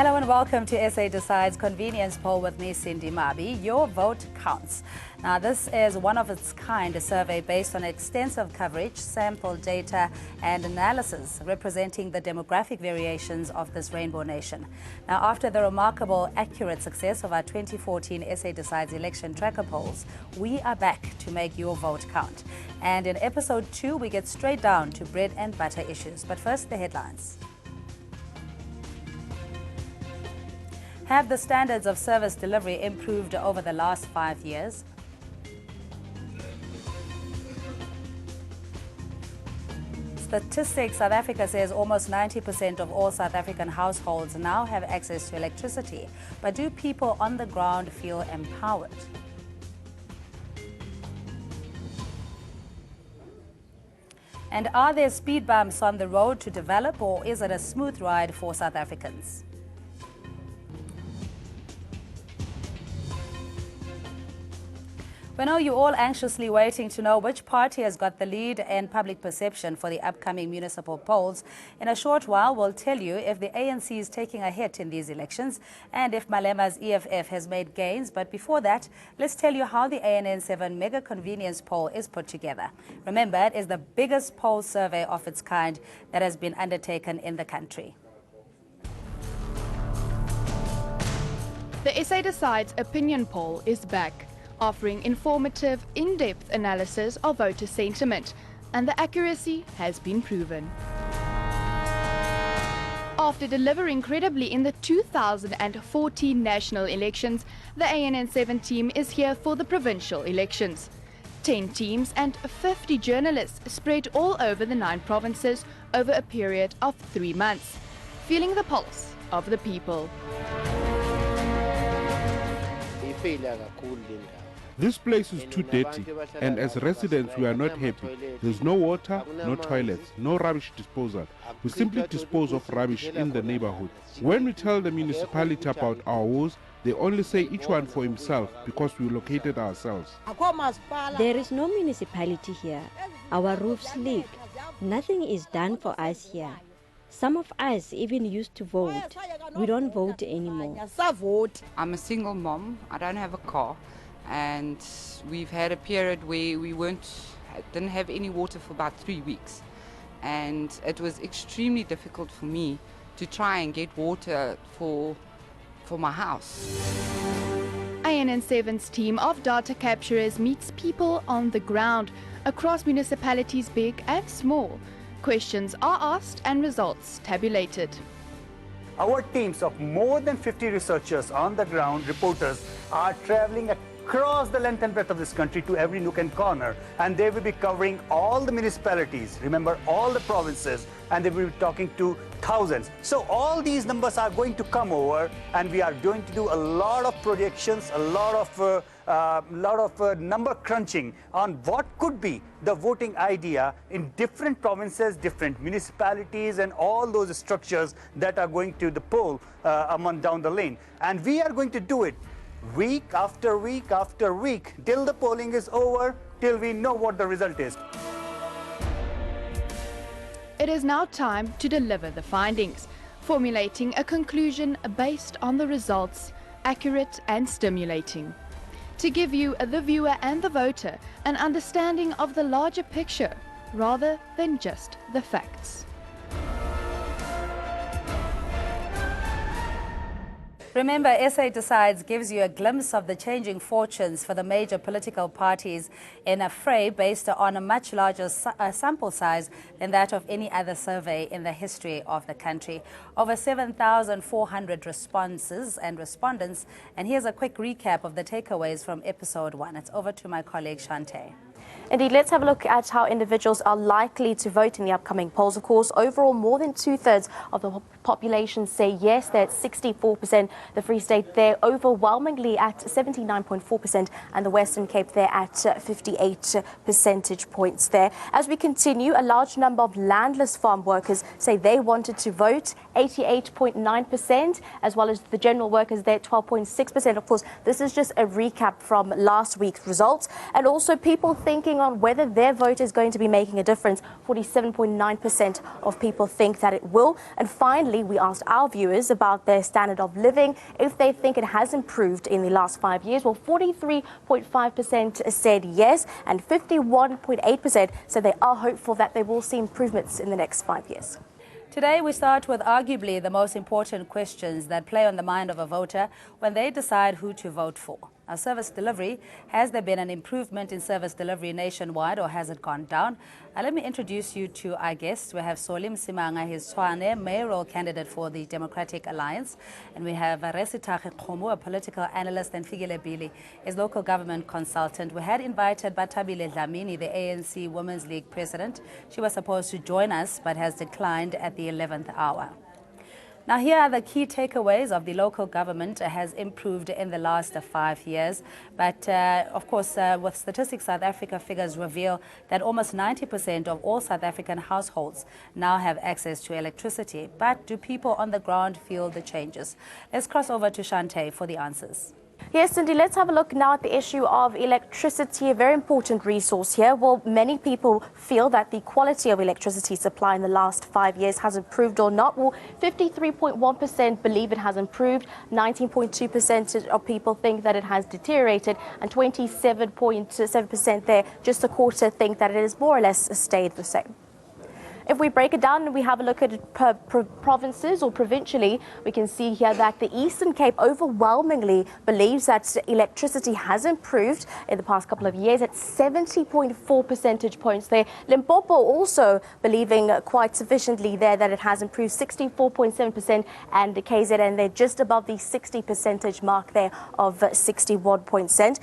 Hello and welcome to SA Decides Convenience Poll with me, Cindy Mabi. Your vote counts. Now, this is one of its kind, a survey based on extensive coverage, sample data and analysis representing the demographic variations of this rainbow nation. Now, after the remarkable, accurate success of our 2014 SA Decides election tracker polls, we are back to make your vote count. And in episode 2, we get straight down to bread and butter issues. But first, the headlines. Have the standards of service delivery improved over the last 5 years? Statistics South Africa says almost 90% of all South African households now have access to electricity. But do people on the ground feel empowered? And are there speed bumps on the road to develop, or is it a smooth ride for South Africans? We know you're all anxiously waiting to know which party has got the lead in public perception for the upcoming municipal polls. In a short while, we'll tell you if the ANC is taking a hit in these elections and if Malema's EFF has made gains. But before that, let's tell you how the ANN7 Mega Convenience Poll is put together. Remember, it is the biggest poll survey of its kind that has been undertaken in the country. The SA Decides opinion poll is back, offering informative, in-depth analysis of voter sentiment, and the accuracy has been proven. After delivering credibly in the 2014 national elections, the ANN7 team is here for the provincial elections. 10 teams and 50 journalists spread all over the 9 provinces over a period of 3 months, feeling the pulse of the people. This place is too dirty, and as residents we are not happy. There's no water, no toilets, no rubbish disposal. We simply dispose of rubbish in the neighborhood. When we tell the municipality about our woes, they only say each one for himself because we located ourselves. There is no municipality here. Our roofs leak. Nothing is done for us here. Some of us even used to vote. We don't vote anymore. I'm a single mom. I don't have a car. And we've had a period where we didn't have any water for about 3 weeks. And it was extremely difficult for me to try and get water for my house. ANN7's team of data capturers meets people on the ground across municipalities big and small. Questions are asked and results tabulated. Our teams of more than 50 researchers on the ground, reporters, are traveling across the length and breadth of this country to every nook and corner, and they will be covering all the municipalities, remember, all the provinces, and they will be talking to thousands. So all these numbers are going to come over, and we are going to do a lot of projections, a lot of number crunching on what could be the voting idea in different provinces, different municipalities, and all those structures that are going to the poll down the lane. And we are going to do it week after week after week till the polling is over, till we know what the result is. It is now time to deliver the findings, formulating a conclusion based on the results, accurate and stimulating, to give you, the viewer and the voter, an understanding of the larger picture rather than just the facts. Remember, SA Decides gives you a glimpse of the changing fortunes for the major political parties in a fray based on a much larger sample size than that of any other survey in the history of the country. Over 7,400 responses and respondents. And here's a quick recap of the takeaways from episode 1. It's over to my colleague Shante. Indeed, let's have a look at how individuals are likely to vote in the upcoming polls. Of course, overall, more than 2/3 of the population say yes. They're at 64%. The Free State, they're overwhelmingly at 79.4%. And the Western Cape, they're at 58 percentage points there. As we continue, a large number of landless farm workers say they wanted to vote, 88.9%, as well as the general workers, they're at 12.6%. Of course, this is just a recap from last week's results. And also people thinking on whether their vote is going to be making a difference. 47.9% of people think that it will. And finally, we asked our viewers about their standard of living, if they think it has improved in the last 5 years. Well, 43.5% said yes, and 51.8% said they are hopeful that they will see improvements in the next 5 years. Today, we start with arguably the most important questions that play on the mind of a voter when they decide who to vote for. Our service delivery, has there been an improvement in service delivery nationwide, or has it gone down? Let me introduce you to our guests. We have Solim Simanga, his Tshwane, mayoral candidate for the Democratic Alliance. And we have Resitake Khomo, a political analyst, and Fikile Bili, his local government consultant. We had invited Bathabile Dlamini, the ANC Women's League president. She was supposed to join us, but has declined at the 11th hour. Now, here are the key takeaways of the local government has improved in the last 5 years. But, of course, with Statistics South Africa figures reveal that almost 90% of all South African households now have access to electricity. But do people on the ground feel the changes? Let's cross over to Shante for the answers. Yes, Cindy, let's have a look now at the issue of electricity, a very important resource here. Well, many people feel that the quality of electricity supply in the last 5 years has improved or not. Well, 53.1% believe it has improved, 19.2% of people think that it has deteriorated, and 27.7% there, just a quarter, think that it has more or less stayed the same. If we break it down and we have a look at it per provinces or provincially, we can see here that the Eastern Cape overwhelmingly believes that electricity has improved in the past couple of years at 70.4 percentage points there. Limpopo also believing quite sufficiently there that it has improved, 64.7%, and the KZN they're just above the 60 percentage mark there of 61%.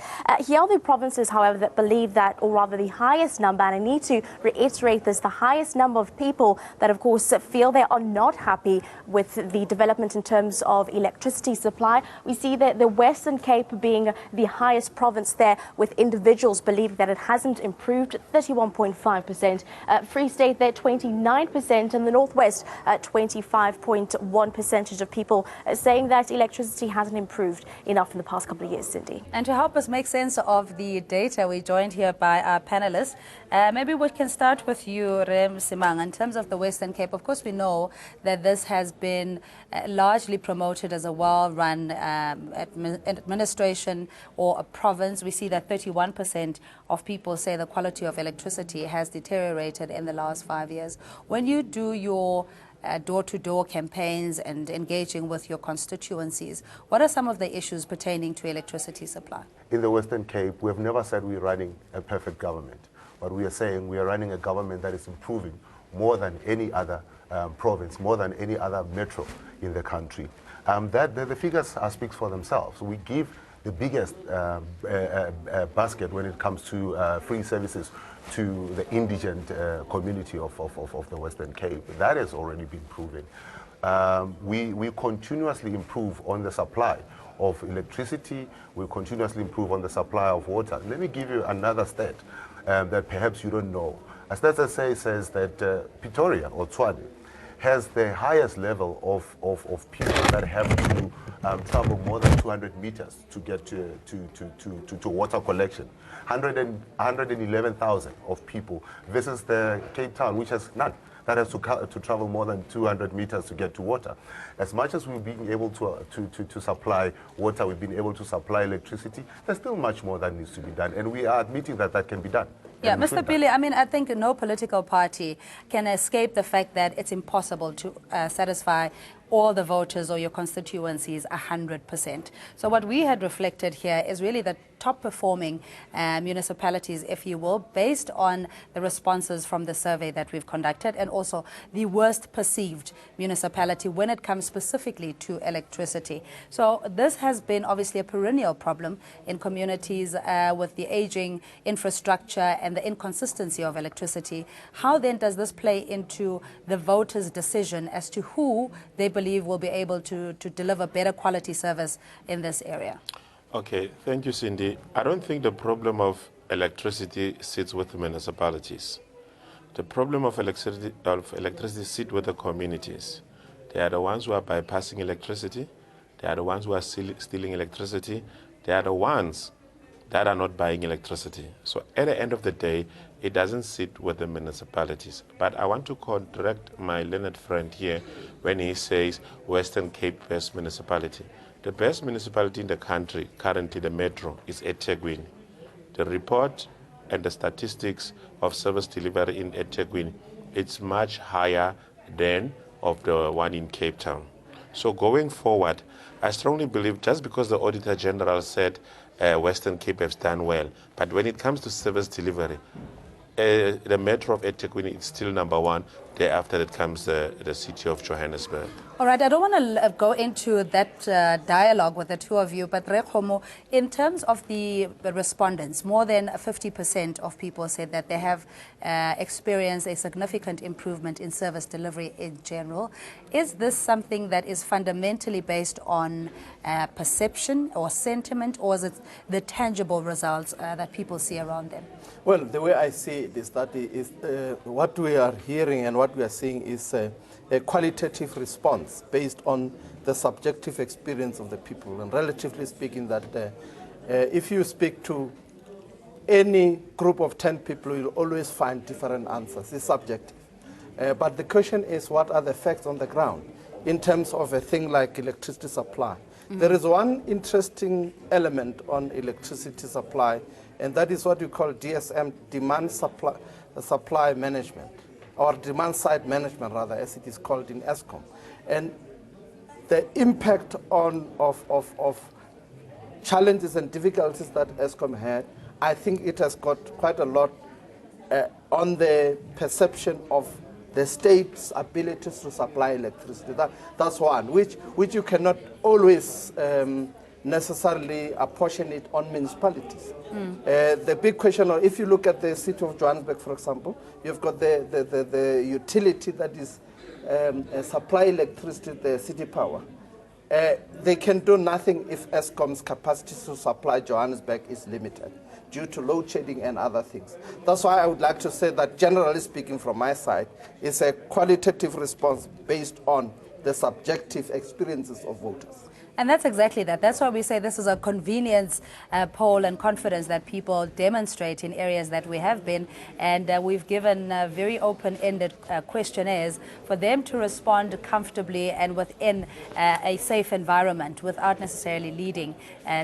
Here are the provinces, however, that believe that, or rather the highest number, and I need to reiterate this, the highest number of people that, of course, feel they are not happy with the development in terms of electricity supply. We see that the Western Cape being the highest province there, with individuals believing that it hasn't improved, 31.5%. Free State there, 29%, and the Northwest, 25.1% of people saying that electricity hasn't improved enough in the past couple of years, Cindy. And to help us make sense of the data, we're joined here by our panelists. Maybe we can start with you, Rem Simang. In terms of the Western Cape, of course, we know that this has been largely promoted as a well-run administration or a province. We see that 31% of people say the quality of electricity has deteriorated in the last 5 years. When you do your door-to-door campaigns and engaging with your constituencies, what are some of the issues pertaining to electricity supply? In the Western Cape, we have never said we're running a perfect government, but we are saying we are running a government that is improving more than any other province, more than any other metro in the country. The figures speak for themselves. We give the biggest basket when it comes to free services to the indigent community of the Western Cape. That has already been proven. We continuously improve on the supply of electricity. We continuously improve on the supply of water. Let me give you another stat that perhaps you don't know. A Stats SA says that Pretoria, or Tshwane, has the highest level of people that have to travel more than 200 meters to get to water collection. 111,000 of people versus the Cape Town, which has none, that has to travel more than 200 meters to get to water. As much as we've been able to supply water, we've been able to supply electricity, there's still much more that needs to be done, and we are admitting that that can be done. Yeah, Mr. Bili, I mean, I think no political party can escape the fact that it's impossible to satisfy all the voters or your constituencies 100%. So what we had reflected here is really the top performing municipalities, if you will, based on the responses from the survey that we've conducted, and also the worst perceived municipality when it comes specifically to electricity. So this has been obviously a perennial problem in communities with the aging infrastructure and the inconsistency of electricity. How then does this play into the voters' decision as to who they believe will be able to deliver better quality service in this area? Okay, thank you, Cindy. I don't think the problem of electricity sits with the municipalities. The problem of electricity sits with the communities. They are the ones who are bypassing electricity. They are the ones who are stealing electricity. They are the ones that are not buying electricity. So at the end of the day, it doesn't sit with the municipalities. But I want to correct my learned friend here when he says Western Cape best municipality. The best municipality in the country, currently the metro, is eThekwini. The report and the statistics of service delivery in eThekwini, it's much higher than of the one in Cape Town. So going forward, I strongly believe just because the Auditor General said Western Cape has done well, but when it comes to service delivery, the metro of eThekwini is still number one. Thereafter that comes the city of Johannesburg. All right, I don't want to go into that dialogue with the two of you, but Rekhomo, in terms of the respondents, more than 50% of people said that they have experienced a significant improvement in service delivery in general. Is this something that is fundamentally based on perception or sentiment, or is it the tangible results that people see around them? Well, the way I see it is that what we are hearing and what we are seeing is a qualitative response based on the subjective experience of the people. And relatively speaking, that if you speak to any group of 10 people, you'll always find different answers. It's subjective. But the question is, what are the facts on the ground in terms of a thing like electricity supply? Mm-hmm. There is one interesting element on electricity supply, and that is what we call DSM, demand supply management, or demand side management rather, as it is called in Eskom. And the impact of challenges and difficulties that Eskom had, I think it has got quite a lot on the perception of the state's abilities to supply electricity. That's one, which you cannot always necessarily apportion it on municipalities. The big question, if you look at the city of Johannesburg, for example, you've got the utility that is supply electricity, the city power. They can do nothing if Eskom's capacity to supply Johannesburg is limited due to load shedding and other things. That's why I would like to say that, generally speaking from my side, it's a qualitative response based on the subjective experiences of voters. And that's exactly that. That's why we say this is a convenience poll and confidence that people demonstrate in areas that we have been. And we've given very open-ended questionnaires for them to respond comfortably and within a safe environment without necessarily leading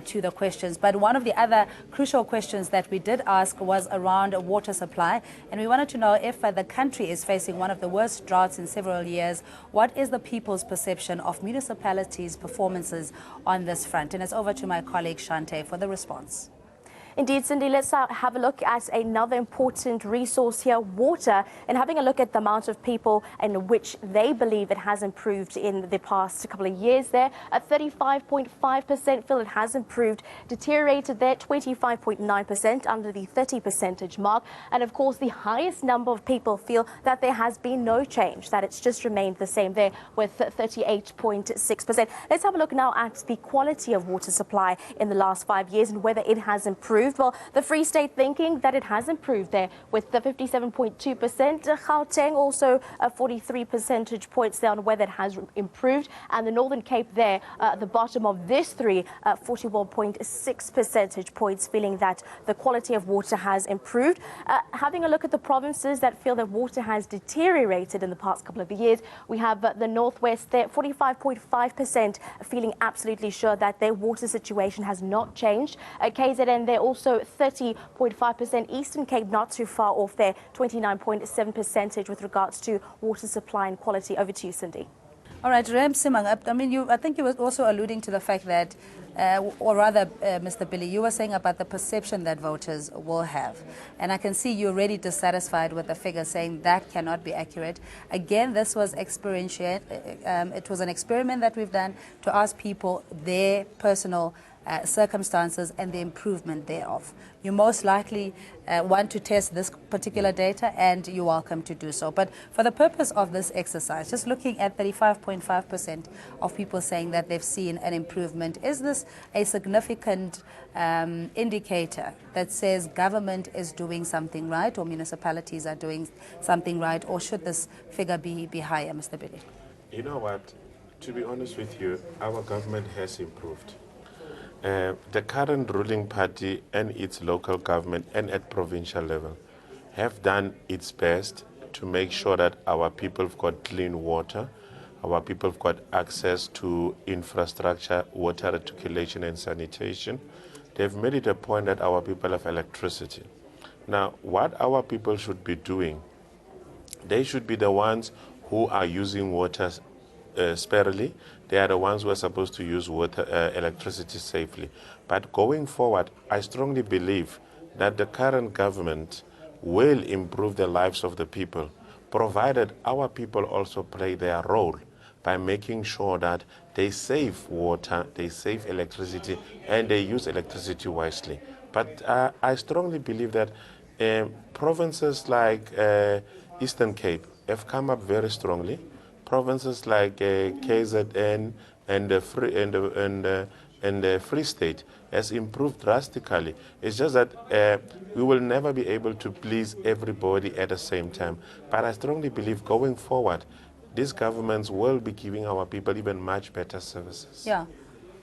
to the questions. But one of the other crucial questions that we did ask was around water supply. And we wanted to know if the country is facing one of the worst droughts in several years, what is the people's perception of municipalities' performances on this front? And it's over to my colleague Shante for the response. Indeed, Cindy, let's have a look at another important resource here, water, and having a look at the amount of people in which they believe it has improved in the past couple of years there. At 35.5% feel it has improved, deteriorated there 25.9% under the 30% mark. And of course, the highest number of people feel that there has been no change, that it's just remained the same there with 38.6%. Let's have a look now at the quality of water supply in the last 5 years and whether it has improved. Well, the Free State thinking that it has improved there with the 57.2%. Gauteng also 43 percentage points there on whether it has improved. And the Northern Cape there, the bottom of this three, 41.6 percentage points, feeling that the quality of water has improved. Having a look at the provinces that feel that water has deteriorated in the past couple of years, we have the Northwest there, 45.5%, feeling absolutely sure that their water situation has not changed. KZN there also 30.5%. Eastern Cape not too far off there, 29.7% with regards to water supply and quality. Over to you, Cindy. All right, Rem Simang, I think you were also alluding to the fact that, or rather, Mr. Billy, you were saying about the perception that voters will have. And I can see you're already dissatisfied with the figure, saying that cannot be accurate. Again, this was experiential. It was an experiment that we've done to ask people their personal circumstances and the improvement thereof. You most likely want to test this particular data, and you're welcome to do so. But for the purpose of this exercise, just looking at 35.5% of people saying that they've seen an improvement, is this a significant indicator that says government is doing something right, or municipalities are doing something right, or should this figure be higher, Mr. Billy? You know what? To be honest with you, our government has improved. The current ruling party and its local government and at provincial level have done its best to make sure that our people have got clean water, our people have got access to infrastructure, water reticulation and sanitation. They've made it a point that our people have electricity. Now, what our people should be doing, they should be the ones who are using water sparingly. They are the ones who are supposed to use water, electricity safely. But going forward, I strongly believe that the current government will improve the lives of the people, provided our people also play their role by making sure that they save water, they save electricity, and they use electricity wisely. But I strongly believe that provinces like Eastern Cape have come up very strongly. Provinces like KZN and the Free State has improved drastically. It's just that we will never be able to please everybody at the same time. But I strongly believe going forward, these governments will be giving our people even much better services. Yeah.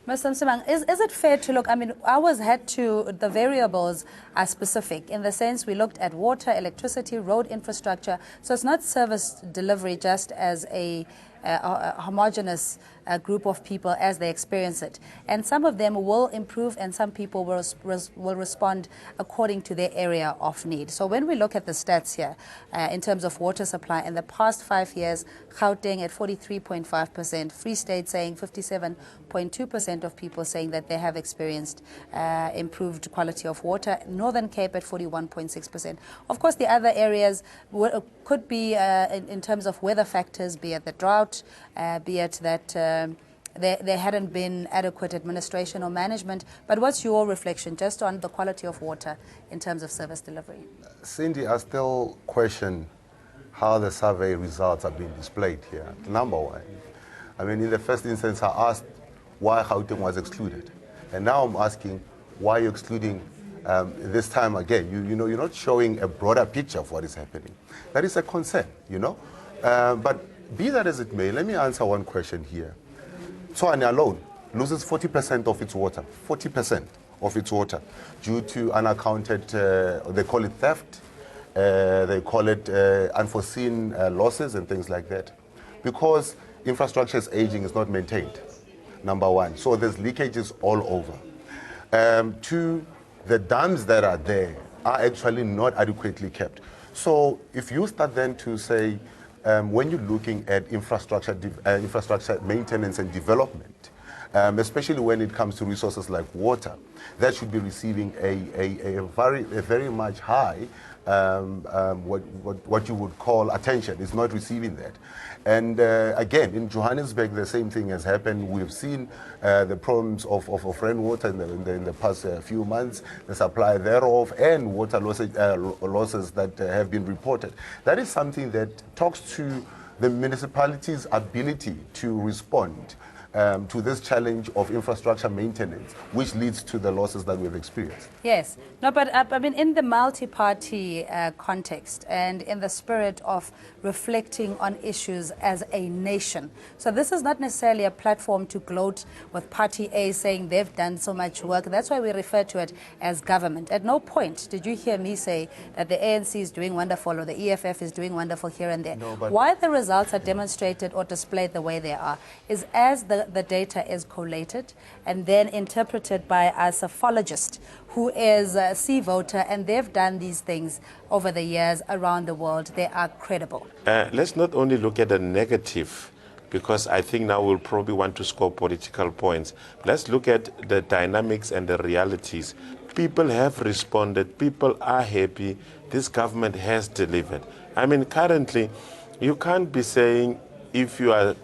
Mr. Msimang, is it fair to look, I mean, ours had to, the variables are specific in the sense we looked at water, electricity, road infrastructure. So it's not service delivery just as a homogeneous group of people as they experience it. And some of them will improve and some people will respond according to their area of need. So when we look at the stats here, in terms of water supply, in the past 5 years, Gauteng at 43.5%, Free State saying 57.2% of people saying that they have experienced improved quality of water, Northern Cape at 41.6%. Of course, the other areas could be in terms of weather factors, be it the drought, be it that there hadn't been adequate administration or management. But what's your reflection just on the quality of water in terms of service delivery? Cindy, I still question how the survey results are being displayed here. Number one, I mean, in the first instance, I asked why Gauteng was excluded. And now I'm asking why you're excluding this time again. You know, you're not showing a broader picture of what is happening. That is a concern, you know. But be that as it may, let me answer one question here. Tshwane alone loses 40% of its water, 40% of its water due to unaccounted, they call it theft, they call it unforeseen losses and things like that. Because infrastructure is aging, it's not maintained, number one. So there's leakages all over. Two, the dams that are there are actually not adequately kept. So if you start then to say, when you're looking at infrastructure maintenance and development, especially when it comes to resources like water, that should be receiving a very much high, what you would call attention. It's not receiving that. And again, in Johannesburg, the same thing has happened. We've seen the problems of rainwater in the past few months, the supply thereof, and water losses that have been reported. That is something that talks to the municipality's ability to respond to this challenge of infrastructure maintenance, which leads to the losses that we've experienced. Yes. No, but I mean, in the multi-party context and in the spirit of reflecting on issues as a nation. So this is not necessarily a platform to gloat with Party A saying they've done so much work. That's why we refer to it as government. At no point did you hear me say that the ANC is doing wonderful or the EFF is doing wonderful here and there. No, but why the results are demonstrated or displayed the way they are is as the data is collated and then interpreted by a psephologist who is a C voter, and they've done these things over the years around the world. They are credible. Let's not only look at the negative, because I think now we'll probably want to score political points. Let's look at the dynamics and the realities. People have responded. People are happy. This government has delivered. I mean, currently, you can't be saying if you are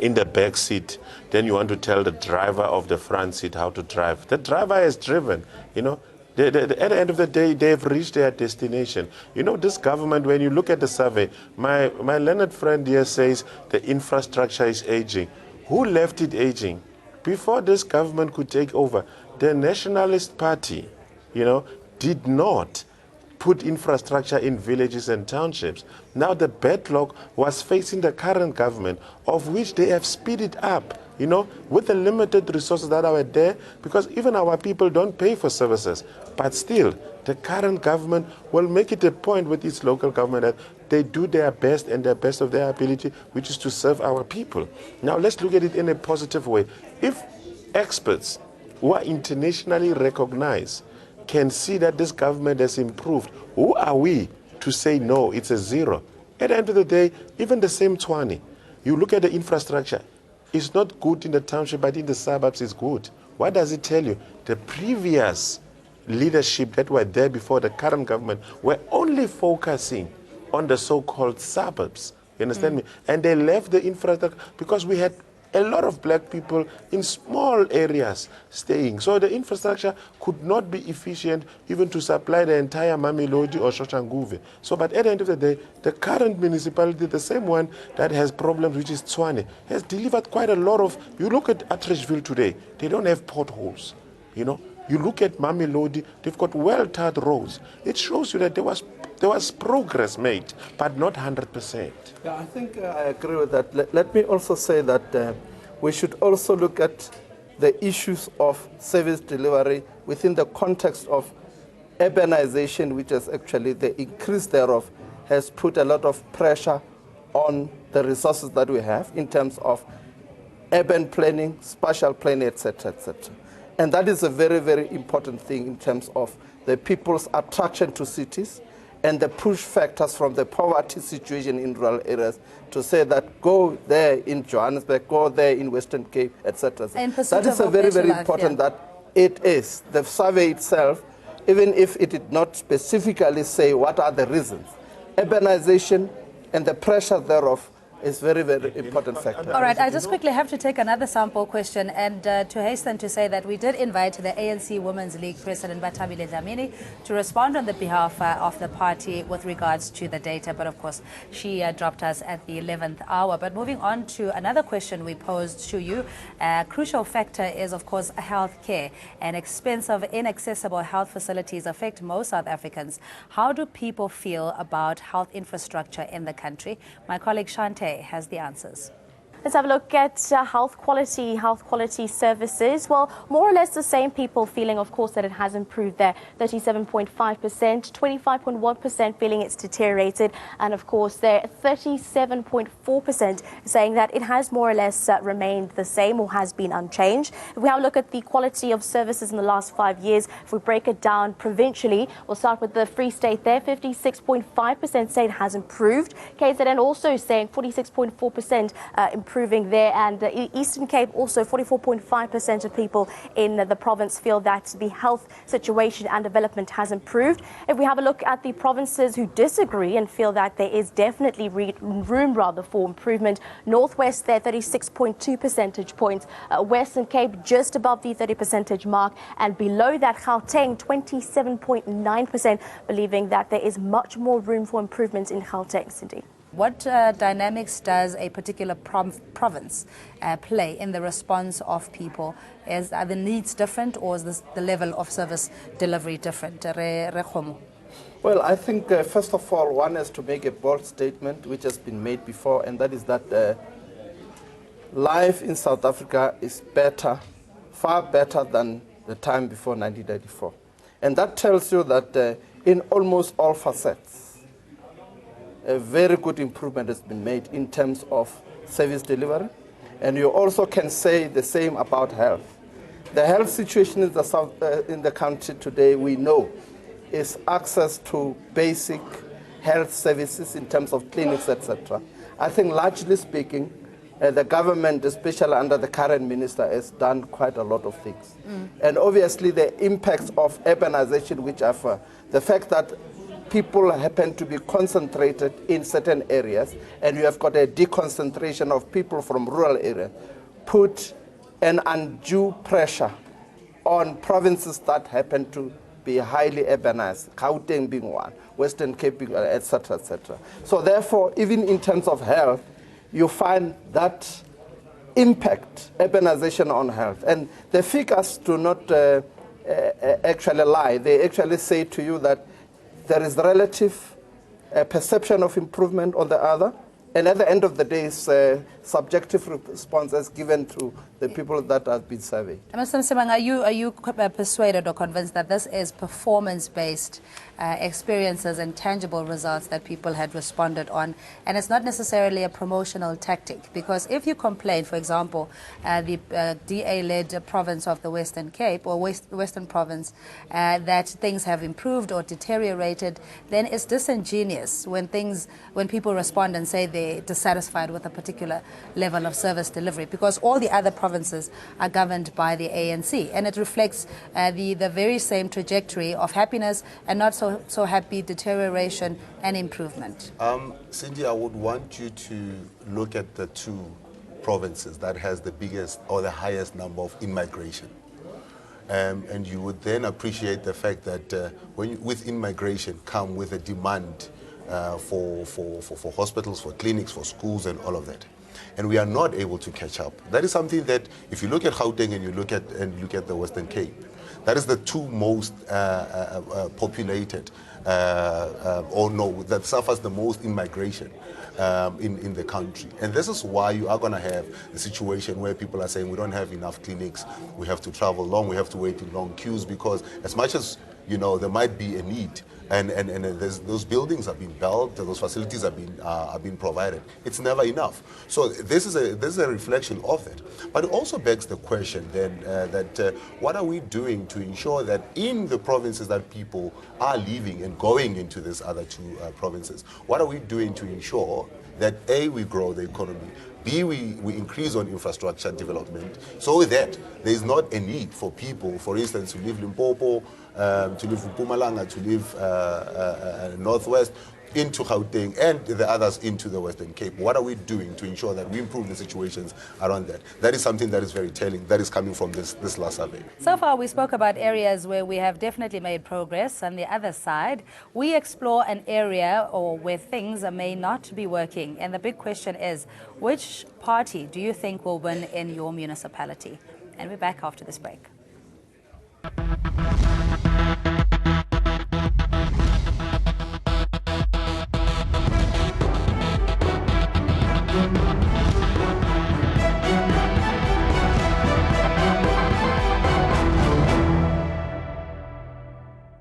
in the back seat, then you want to tell the driver of the front seat how to drive. The driver has driven, you know. At the end of the day, they have reached their destination. You know, this government, when you look at the survey, my learned friend here says the infrastructure is aging. Who left it aging? Before this government could take over, the Nationalist Party, you know, did not put infrastructure in villages and townships. Now the backlog was facing the current government, of which they have speeded up you know, with the limited resources that are there, because even our people don't pay for services. But still, the current government will make it a point with its local government that they do their best and the best of their ability, which is to serve our people. Now, let's look at it in a positive way. If experts who are internationally recognized can see that this government has improved, who are we to say no, it's a zero? At the end of the day, even the same Tshwane, you look at the infrastructure, it's not good in the township, but in the suburbs it's good. What does it tell you? The previous leadership that were there before the current government were only focusing on the so-called suburbs. You understand me? And they left the infrastructure because we had a lot of black people in small areas staying. So the infrastructure could not be efficient even to supply the entire Mamelodi or Soshanguve. So, but at the end of the day, the current municipality, the same one that has problems, which is Tshwane, has delivered quite a lot of, you look at Atteridgeville today, they don't have potholes, you know. You look at Mamelodi, they've got well-tarred roads. It shows you that there was progress made, but not 100%. Yeah, I think I agree with that. Let me also say that we should also look at the issues of service delivery within the context of urbanization, which is actually the increase thereof has put a lot of pressure on the resources that we have in terms of urban planning, spatial planning, etc., etc. And that is a very, very important thing in terms of the people's attraction to cities and the push factors from the poverty situation in rural areas to say that go there in Johannesburg, go there in Western Cape, etc. That is a very, very important that it is. The survey itself, even if it did not specifically say what are the reasons, urbanization and the pressure thereof is very, very important factor. All right, I just quickly have to take another sample question and to hasten to say that we did invite the ANC Women's League President Bathabile Dlamini to respond on the behalf of the party with regards to the data, but of course she dropped us at the 11th hour. But moving on to another question we posed to you, a crucial factor is of course health care, and expensive, inaccessible health facilities affect most South Africans. How do people feel about health infrastructure in the country? My colleague Shante has the answers. Let's have a look at health quality services. Well, more or less the same people feeling, of course, that it has improved there. 37.5%, 25.1% feeling it's deteriorated, and of course, there 37.4% saying that it has more or less remained the same or has been unchanged. If we have a look at the quality of services in the last 5 years, if we break it down provincially, we'll start with the Free State there. 56.5% say it has improved. KZN also saying 46.4% improving there, and the Eastern Cape also 44.5% of people in the province feel that the health situation and development has improved. If we have a look at the provinces who disagree and feel that there is definitely room for improvement, Northwest there 36.2 percentage points, Western Cape just above the 30% mark, and below that Gauteng 27.9%, believing that there is much more room for improvement in Gauteng, Cindy. What dynamics does a particular province play in the response of people? Are the needs different, or is the level of service delivery different? Well, I think first of all, one has to make a bold statement which has been made before, and that is that life in South Africa is better, far better than the time before 1994. And that tells you that in almost all facets, a very good improvement has been made in terms of service delivery. And you also can say the same about health. The health situation in the country today, we know, is access to basic health services in terms of clinics, etc. I think largely speaking, the government, especially under the current minister, has done quite a lot of things. And obviously the impacts of urbanization, which are the fact that people happen to be concentrated in certain areas, and you have got a deconcentration of people from rural areas, put an undue pressure on provinces that happen to be highly urbanized, Gauteng being one, Western Cape being one, etc., etc. So therefore, even in terms of health, you find that impact, urbanization on health. And the figures do not actually lie. They actually say to you that there is relative perception of improvement on the other, And at the end of the day, it's subjective response as given to the people that have been surveyed. Mr. Msimang, are you persuaded or convinced that this is performance-based experiences and tangible results that people had responded on, and it's not necessarily a promotional tactic? Because if you complain, for example, the DA-led province of the Western Cape or Western Province, that things have improved or deteriorated, then it's disingenuous when people respond and say they're dissatisfied with a particular level of service delivery, because all the other provinces are governed by the ANC, and it reflects the very same trajectory of happiness and not so happy deterioration and improvement. Cindy, I would want you to look at the two provinces that has the biggest or the highest number of in-migration. And you would then appreciate the fact that with in-migration come with a demand for hospitals, for clinics, for schools and all of that. And we are not able to catch up. That is something that if you look at Gauteng and you look at the Western Cape, that is the two most populated, that suffers the most immigration in the country. And this is why you are going to have a situation where people are saying we don't have enough clinics, we have to travel long, we have to wait in long queues, because as much as there might be a need, and those buildings are being built, those facilities are being provided, it's never enough. So this is a reflection of that. But it also begs the question then that what are we doing to ensure that in the provinces that people are leaving and going into these other two provinces, what are we doing to ensure that A, we grow the economy, B, we increase on infrastructure development, so that there is not a need for people, for instance, to live Limpopo, to live Mpumalanga, to live Northwest, into Gauteng, and the others into the Western Cape. What are we doing to ensure that we improve the situations around that? That is something that is very telling, that is coming from this last survey. So far, we spoke about areas where we have definitely made progress. On the other side, we explore an area where things may not be working. And the big question is, which party do you think will win in your municipality? And we're back after this break.